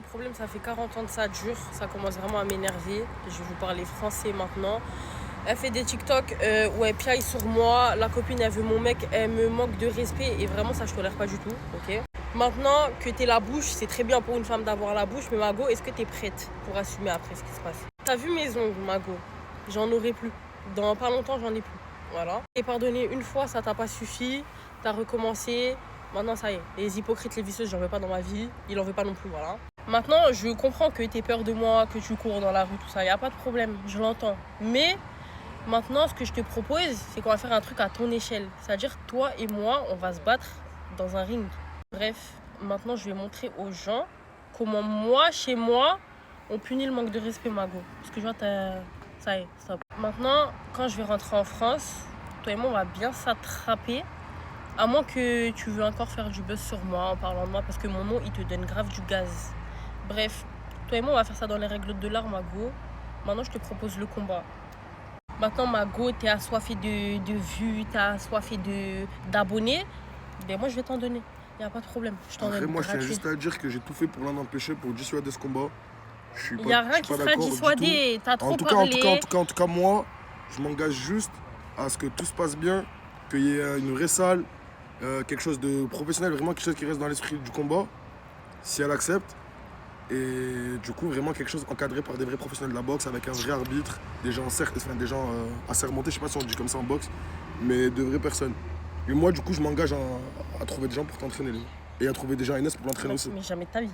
les problèmes, ça fait 40 ans de ça dure. Ça commence vraiment à m'énerver. Je vais vous parler français maintenant. Elle fait des TikTok où elle piaille sur moi. La copine, elle veut mon mec, elle me manque de respect. Et vraiment, ça, je tolère pas du tout. Ok. Maintenant que t'es la bouche, c'est très bien pour une femme d'avoir la bouche. Mais Mago, est-ce que t'es prête pour assumer après ce qui se passe? T'as vu mes ongles, Mago? J'en aurai plus. Dans pas longtemps, j'en ai plus. Voilà. Et pardonner une fois, ça t'a pas suffi. T'as recommencé. Maintenant, ça y est. Les hypocrites, les vicieuses, j'en veux pas dans ma vie. Il en veut pas non plus, voilà. Maintenant, je comprends que t'aies peur de moi, que tu cours dans la rue, tout ça. Y a pas de problème, je l'entends. Mais maintenant, ce que je te propose, c'est qu'on va faire un truc à ton échelle. C'est-à-dire, toi et moi, on va se battre dans un ring. Bref, maintenant, je vais montrer aux gens comment moi, chez moi, on punit le manque de respect, Mago. Parce que je vois, ça y est, stop. Maintenant, quand je vais rentrer en France, toi et moi, on va bien s'attraper. À moins que tu veux encore faire du buzz sur moi en parlant de moi, parce que mon nom, il te donne grave du gaz. Bref, toi et moi, on va faire ça dans les règles de l'art, Mago. Maintenant, je te propose le combat. Maintenant, Mago, t'es assoiffé de vues, t'es assoiffé d'abonnés. Ben moi, je vais t'en donner. Y a pas de problème. Je t'en donne Moi, je tiens gratuit. juste à dire que j'ai tout fait pour l'en empêcher, pour dissuader ce combat. Il n'y a rien qui sera dissuadé. T'as trop parlé. En tout cas, moi, je m'engage juste à ce que tout se passe bien, qu'il y ait une vraie salle, quelque chose de professionnel, vraiment quelque chose qui reste dans l'esprit du combat, si elle accepte. Et du coup, vraiment quelque chose encadré par des vrais professionnels de la boxe, avec un vrai arbitre, des gens assermentés, je sais pas si on dit comme ça en boxe, mais de vraies personnes. Et moi, du coup, je m'engage à trouver des gens pour t'entraîner. Et à trouver des gens NS pour l'entraîner aussi. Mais jamais de ta vie.